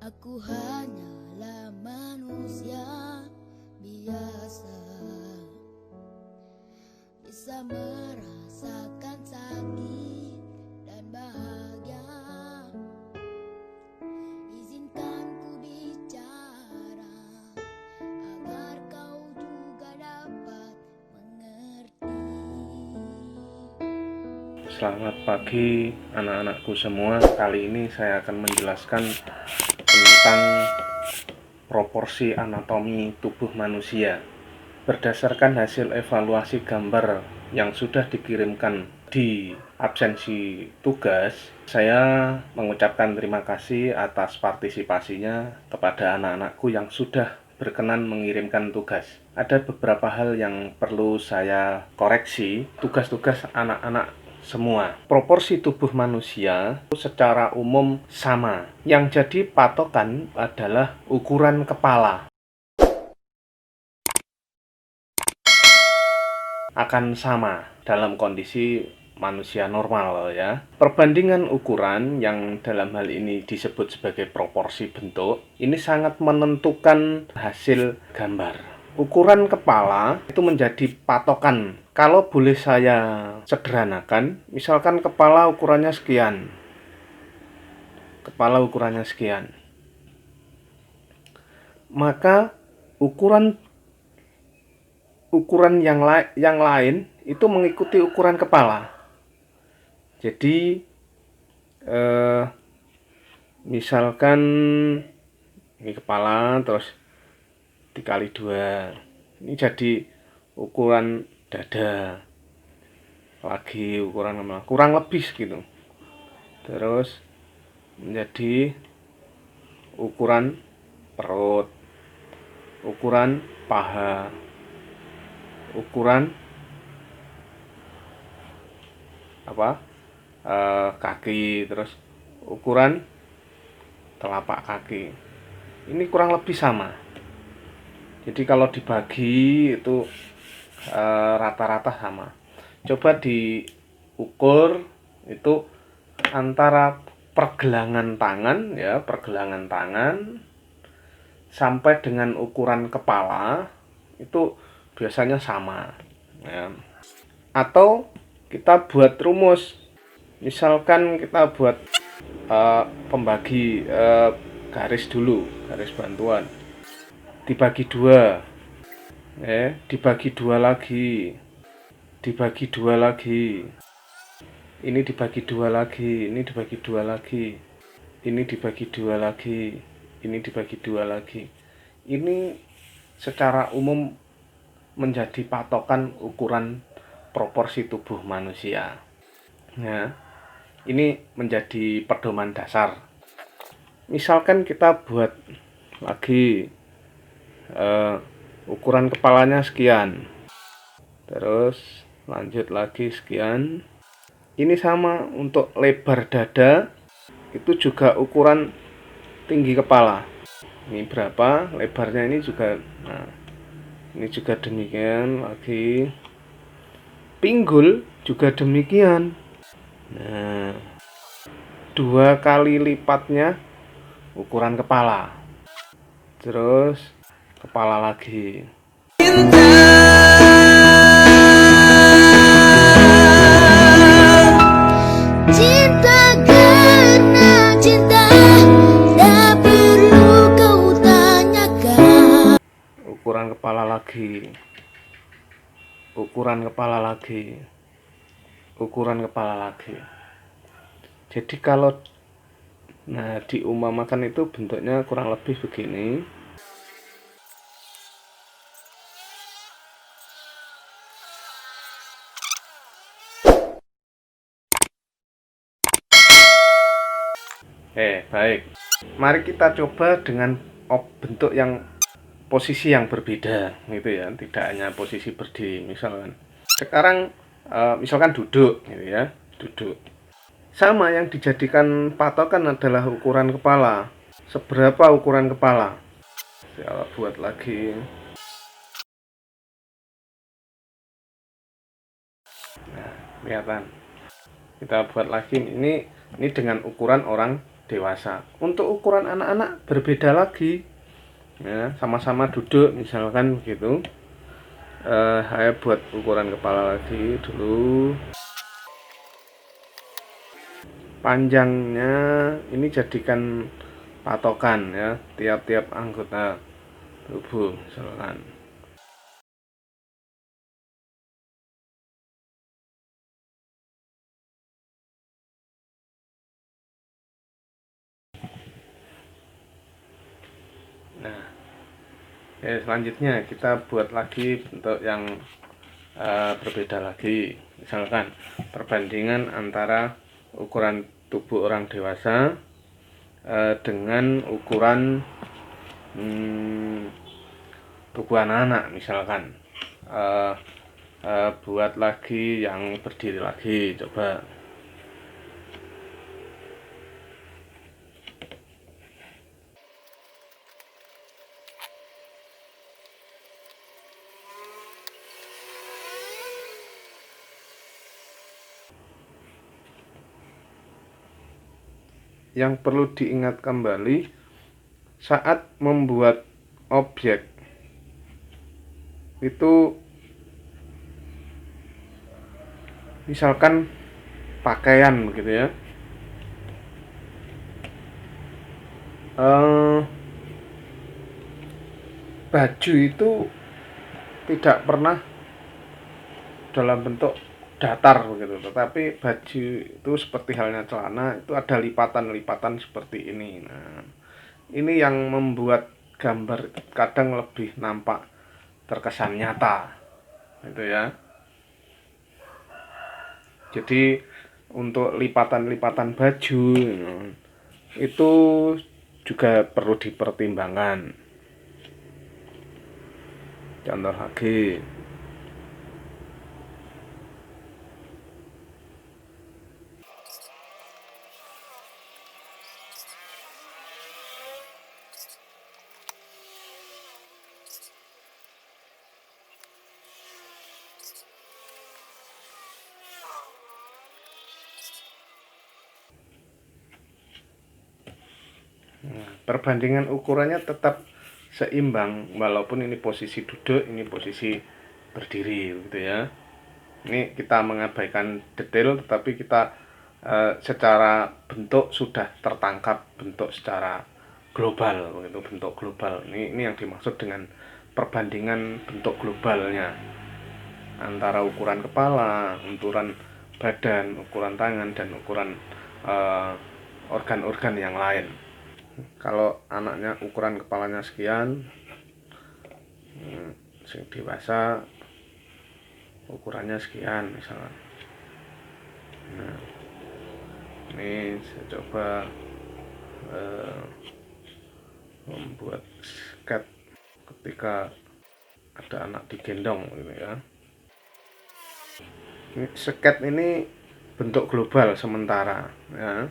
Aku hanyalah manusia biasa, bisa merasakan sakit dan bahagia. Izinkan ku bicara agar kau juga dapat mengerti. Selamat pagi anak-anakku semua. Kali ini saya akan menjelaskan tentang proporsi anatomi tubuh manusia. Berdasarkan hasil evaluasi gambar yang sudah dikirimkan di absensi tugas, saya mengucapkan terima kasih atas partisipasinya kepada anak-anakku yang sudah berkenan mengirimkan tugas. Ada beberapa hal yang perlu saya koreksi. Tugas-tugas anak-anak semua. Proporsi tubuh manusia secara umum sama. Yang jadi patokan adalah ukuran kepala. Akan sama dalam kondisi manusia normal ya. Perbandingan ukuran yang dalam hal ini disebut sebagai proporsi bentuk, ini sangat menentukan hasil gambar. Ukuran kepala itu menjadi patokan. Kalau boleh saya sederhanakan, misalkan kepala ukurannya sekian. Kepala ukurannya sekian. Maka ukuran yang lain itu mengikuti ukuran kepala. Jadi misalkan ini kepala terus dikali 2, ini jadi ukuran dada, lagi ukuran kurang lebih gitu, terus menjadi ukuran perut, ukuran paha, ukuran kaki, terus ukuran telapak kaki. Ini kurang lebih sama. Jadi kalau dibagi itu rata-rata sama. Coba diukur itu antara pergelangan tangan ya, pergelangan tangan sampai dengan ukuran kepala itu biasanya sama ya. Atau kita buat rumus, misalkan kita buat pembagi garis dulu, garis bantuan, dibagi 2, dibagi 2 lagi, dibagi 2 lagi, ini dibagi 2 lagi, ini dibagi 2 lagi, ini dibagi 2 lagi, ini dibagi 2 lagi. Ini secara umum menjadi patokan ukuran proporsi tubuh manusia. Ya, ini menjadi pedoman dasar. Misalkan kita buat lagi ukuran kepalanya sekian, terus lanjut lagi sekian. Ini sama untuk lebar dada, itu juga ukuran tinggi kepala. Ini berapa lebarnya, ini juga. Nah, ini juga demikian lagi. Pinggul juga demikian. Nah, 2 kali lipatnya ukuran kepala. Terus kepala lagi. Cinta karena cinta, tak perlu kau tanyakan. Ukuran kepala lagi. Ukuran kepala lagi. Ukuran kepala lagi. Jadi kalau diumpamakan itu bentuknya kurang lebih begini. Baik. Mari kita coba dengan bentuk yang posisi yang berbeda gitu ya, tidak hanya posisi berdiri. Misalkan sekarang misalkan duduk gitu ya, duduk. Sama, yang dijadikan patokan adalah ukuran kepala. Seberapa ukuran kepala? Saya buat lagi. Nah, kelihatan. Kita buat lagi, ini dengan ukuran orang dewasa. Untuk ukuran anak-anak berbeda lagi, ya, sama-sama duduk misalkan begitu. Saya buat ukuran kepala lagi dulu. Panjangnya ini jadikan patokan ya, tiap-tiap anggota tubuh misalkan. Nah, selanjutnya kita buat lagi bentuk yang berbeda lagi. Misalkan perbandingan antara ukuran tubuh orang dewasa dengan ukuran tubuh anak-anak misalkan. Buat lagi yang berdiri lagi, coba. Yang perlu diingat kembali saat membuat objek itu, misalkan pakaian begitu ya, baju itu tidak pernah dalam bentuk datar begitu, tetapi baju itu seperti halnya celana itu ada lipatan-lipatan seperti ini. Nah, ini yang membuat gambar kadang lebih nampak terkesan nyata gitu ya. Jadi untuk lipatan-lipatan baju itu juga perlu dipertimbangkan. Contoh lagi, perbandingan ukurannya tetap seimbang walaupun ini posisi duduk, ini posisi berdiri gitu ya. Ini kita mengabaikan detail, tetapi kita secara bentuk sudah tertangkap bentuk secara global begitu, bentuk global. Ini yang dimaksud dengan perbandingan bentuk globalnya antara ukuran kepala, ukuran badan, ukuran tangan, dan ukuran organ-organ yang lain. Kalau anaknya ukuran kepalanya sekian, sing dewasa ukurannya sekian misalnya. Nah, ini saya coba membuat sket ketika ada anak digendong gitu ya. Ini sket ini bentuk global sementara ya.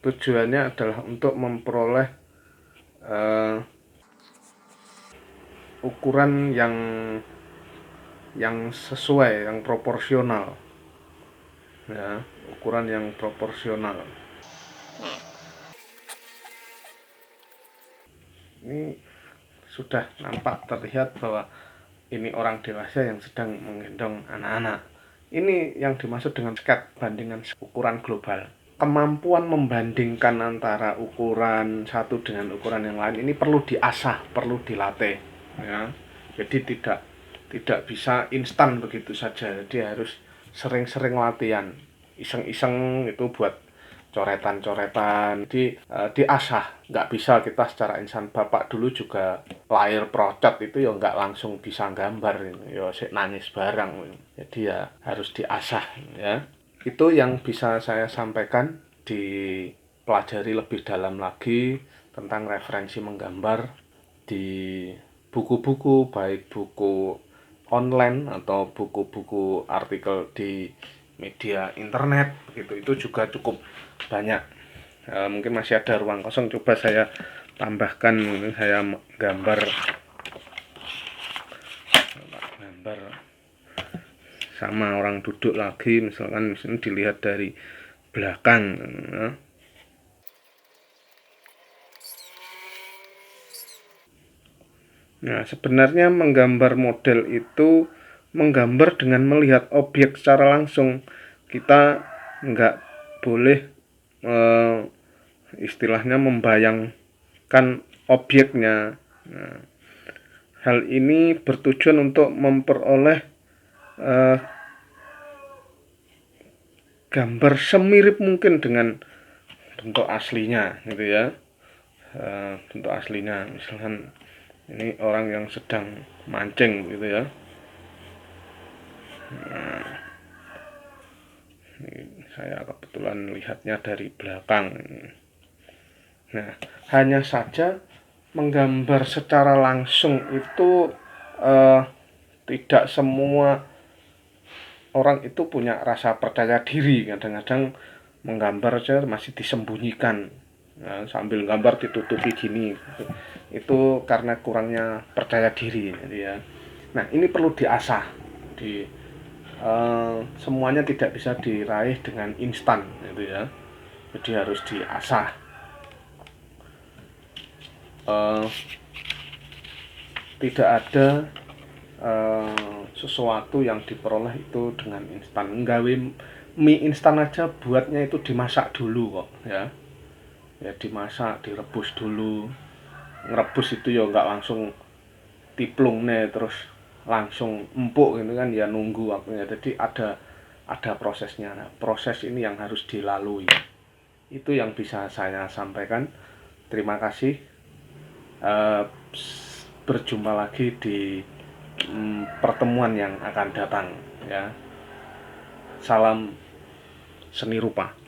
Tujuannya adalah untuk memperoleh ukuran yang sesuai, yang proporsional ya, ukuran yang proporsional. Ini sudah nampak terlihat bahwa ini orang dewasa yang sedang menggendong anak-anak. Ini yang dimaksud dengan sket bandingan ukuran global. Kemampuan membandingkan antara ukuran satu dengan ukuran yang lain ini perlu diasah, perlu dilatih ya. Jadi tidak bisa instan begitu saja. Jadi harus sering-sering latihan, iseng-iseng itu buat coretan-coretan, diasah. Nggak bisa kita secara instan. Bapak dulu juga lahir procot itu ya nggak langsung bisa gambar, ya nangis barang. Jadi ya harus diasah ya. Itu yang bisa saya sampaikan, dipelajari lebih dalam lagi tentang referensi menggambar di buku-buku, baik buku online atau buku-buku artikel di media internet begitu. Itu juga cukup banyak. Mungkin masih ada ruang kosong, coba saya tambahkan, saya gambar sama orang duduk lagi misalkan. Dilihat dari belakang. Nah, sebenarnya menggambar model itu menggambar dengan melihat objek secara langsung. Kita nggak boleh istilahnya membayangkan objeknya. Nah, hal ini bertujuan untuk memperoleh gambar semirip mungkin dengan bentuk aslinya, gitu ya. Bentuk aslinya, misalkan ini orang yang sedang mancing, gitu ya. Nah, ini saya kebetulan lihatnya dari belakang. Nah, hanya saja menggambar secara langsung itu tidak semua orang itu punya rasa percaya diri. Kadang-kadang menggambar aja masih disembunyikan. Nah, sambil gambar ditutupi gini, itu karena kurangnya percaya diri, gitu ya. Nah, ini perlu diasah. Semuanya tidak bisa diraih dengan instan, gitu ya. Jadi harus diasah. Tidak ada sesuatu yang diperoleh itu dengan instan. Nggawe mie instan aja buatnya itu dimasak dulu kok, ya. Ya dimasak, direbus dulu. Ngerebus itu ya nggak langsung tiplung nih terus langsung empuk gitu kan, ya nunggu waktunya. Jadi ada prosesnya. Nah, proses ini yang harus dilalui. Itu yang bisa saya sampaikan. Terima kasih. Berjumpa lagi di pertemuan yang akan datang, ya. Salam seni rupa.